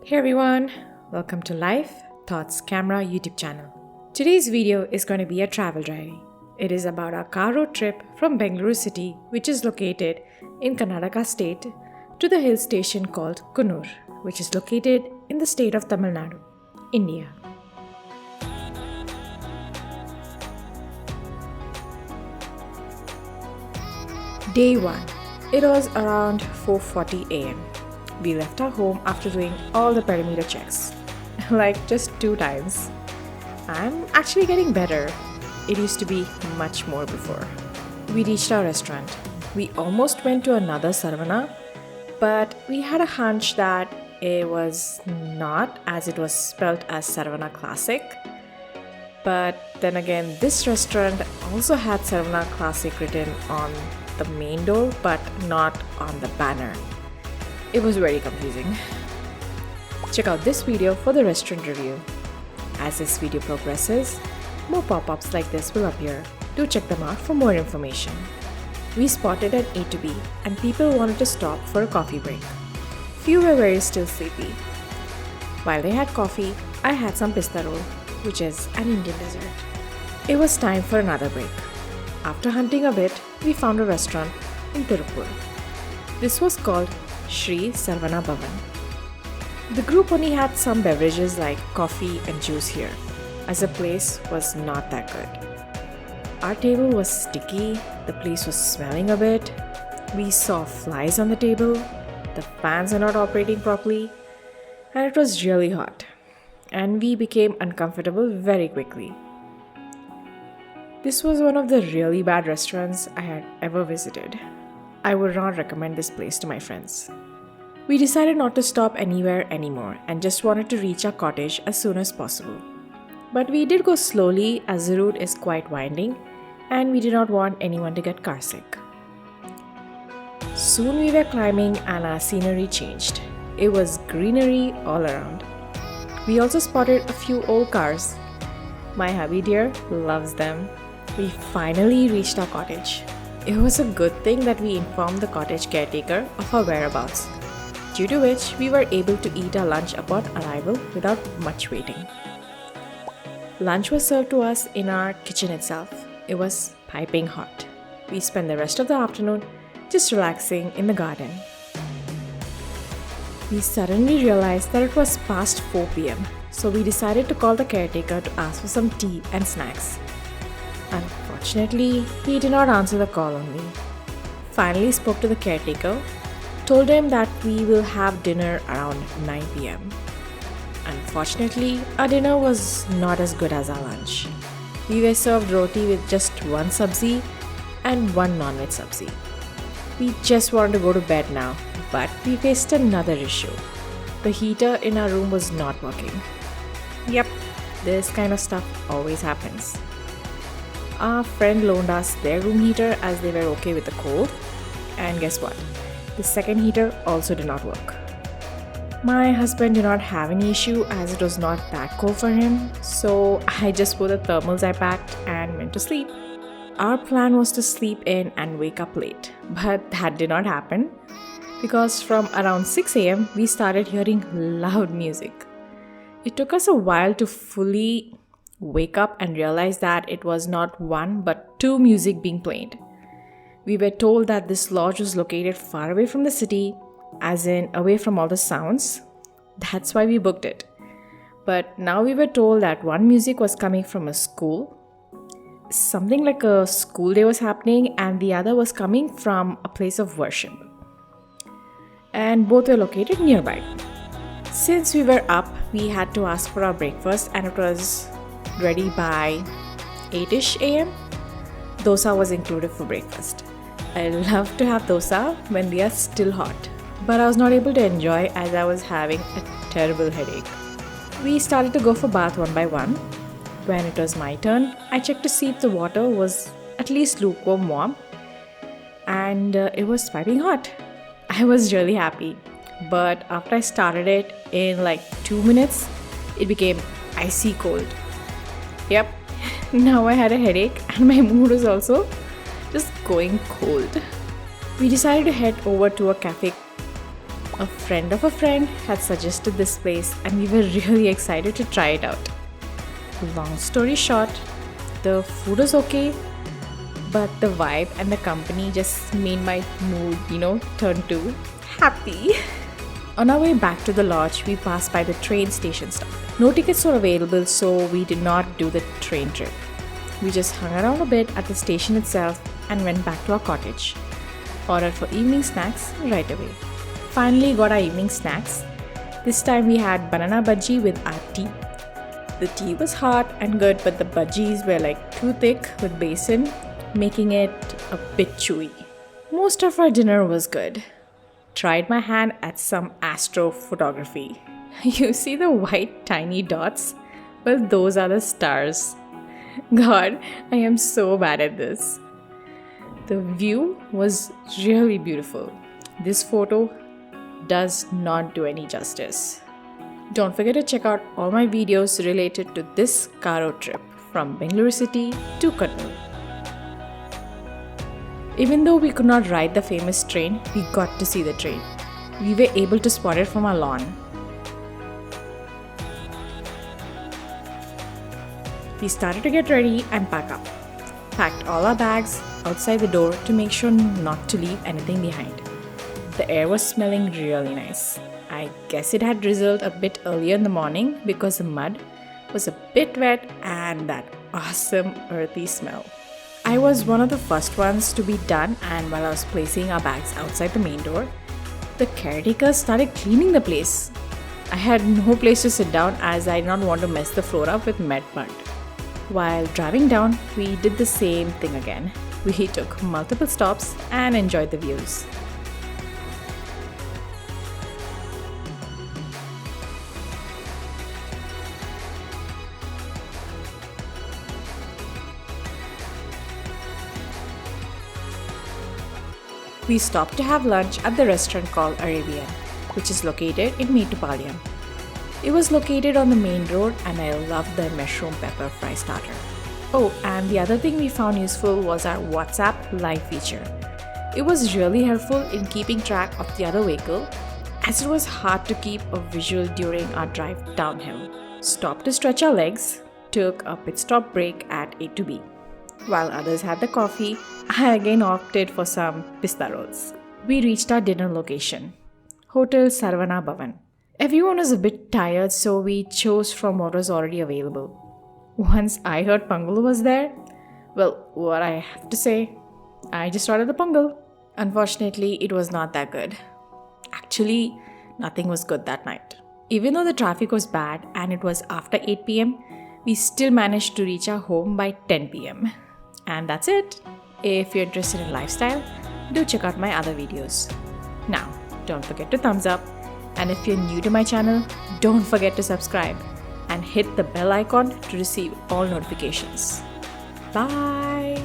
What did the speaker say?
Hey everyone, welcome to LifeThoughtsCamera YouTube channel. Today's video is going to be a travel diary. It is about our car road trip from Bengaluru city, which is located in Karnataka state, to the hill station called Coonoor, which is located in the state of Tamil Nadu, India. Day 1. It was around 4:40 am. We left our home after doing all the perimeter checks, like just 2 times. I'm actually getting better. It used to be much more before. We reached our restaurant. We almost went to another Sarvana, but we had a hunch that it was not, as it was spelled as Sarvana Classic. But then again, this restaurant also had Sarvana Classic written on the main door, but not on the banner. It was very confusing. Check out this video for the restaurant review. As this video progresses, more pop-ups like this will appear. Do check them out for more information. We spotted an A2B and people wanted to stop for a coffee break. Few were very still sleepy. While they had coffee, I had some pista roll, which is an Indian dessert. It was time for another break. After hunting a bit, we found a restaurant in Tirupur. This was called Sri Sarvana Bhavan. The group only had some beverages like coffee and juice here, as the place was not that good. Our table was sticky, the place was smelling a bit, we saw flies on the table, the fans are not operating properly, and it was really hot. And we became uncomfortable very quickly. This was one of the really bad restaurants I had ever visited. I would not recommend this place to my friends. We decided not to stop anywhere anymore and just wanted to reach our cottage as soon as possible. But we did go slowly as the route is quite winding and we did not want anyone to get car sick. Soon we were climbing and our scenery changed. It was greenery all around. We also spotted a few old cars. My hubby dear loves them. We finally reached our cottage. It was a good thing that we informed the cottage caretaker of our whereabouts, due to which we were able to eat our lunch upon arrival without much waiting. Lunch was served to us in our kitchen itself. It was piping hot. We spent the rest of the afternoon just relaxing in the garden. We suddenly realized that it was past 4 p.m, so we decided to call the caretaker to ask for some tea and snacks. Unfortunately, he did not answer the call on me. Finally spoke to the caretaker, told him that we will have dinner around 9 p.m. Unfortunately, our dinner was not as good as our lunch. We were served roti with just one sabzi and one non-veg sabzi. We just wanted to go to bed now, but we faced another issue. The heater in our room was not working. Yep, this kind of stuff always happens. Our friend loaned us their room heater as they were okay with the cold. And guess what? The second heater also did not work. My husband did not have any issue as it was not that cold for him. So I just put the thermals I packed and went to sleep. Our plan was to sleep in and wake up late. But that did not happen. Because from around 6 a.m. we started hearing loud music. It took us a while to fully wake up and realize that it was not one but 2 music being played. We were told that this lodge was located far away from the city, as in away from all the sounds. That's why we booked it. But now we were told that one music was coming from a school. Something like a school day was happening, and the other was coming from a place of worship. And both were located nearby. Since we were up, we had to ask for our breakfast and it was ready by 8ish am. Dosa was included for breakfast. I love to have dosa when they are still hot, but I was not able to enjoy as I was having a terrible headache. We started to go for bath one by one. When it was my turn, I checked to see if the water was at least lukewarm warm, and it was piping hot. I was really happy, but after I started it in like 2 minutes, it became icy cold. Yep, now I had a headache and my mood was also just going cold. We decided to head over to a cafe A friend of a friend had suggested this place and we were really excited to try it out. Long story short, the food was okay, but the vibe and the company just made my mood, turn to happy. On our way back to the lodge, we passed by the train station stop. No tickets were available, so we did not do the train trip. We just hung around a bit at the station itself and went back to our cottage. Ordered for evening snacks right away. Finally got our evening snacks. This time we had banana bhaji with our tea. The tea was hot and good, but the bhajis were like too thick with besan, making it a bit chewy. Most of our dinner was good. Tried my hand at some astrophotography. You see the white tiny dots? Well, those are the stars. God, I am so bad at this. The view was really beautiful. This photo does not do any justice. Don't forget to check out all my videos related to this car road trip from Bengaluru city to Coonoor. Even though we could not ride the famous train, we got to see the train. We were able to spot it from our lawn. We started to get ready and pack up. Packed all our bags outside the door to make sure not to leave anything behind. The air was smelling really nice. I guess it had drizzled a bit earlier in the morning because the mud was a bit wet and that awesome earthy smell. I was one of the first ones to be done, and while I was placing our bags outside the main door, the caretakers started cleaning the place. I had no place to sit down as I did not want to mess the floor up with mud. While driving down, we did the same thing again. We took multiple stops and enjoyed the views. We stopped to have lunch at the restaurant called Arabian, which is located in Metupalayam. It was located on the main road and I loved the mushroom pepper fry starter. Oh, and the other thing we found useful was our WhatsApp live feature. It was really helpful in keeping track of the other vehicle as it was hard to keep a visual during our drive downhill. Stopped to stretch our legs, took a pit stop break at A to B. While others had the coffee, I again opted for some pista rolls. We reached our dinner location, Hotel Sarvana Bhavan. Everyone was a bit tired, so we chose from what was already available. Once I heard Pongal was there, well, what I have to say, I just ordered the Pongal. Unfortunately, it was not that good. Actually, nothing was good that night. Even though the traffic was bad and it was after 8 p.m., we still managed to reach our home by 10 p.m. And that's it. If you're interested in lifestyle, do check out my other videos. Now, don't forget to thumbs up. And if you're new to my channel, don't forget to subscribe and hit the bell icon to receive all notifications. Bye!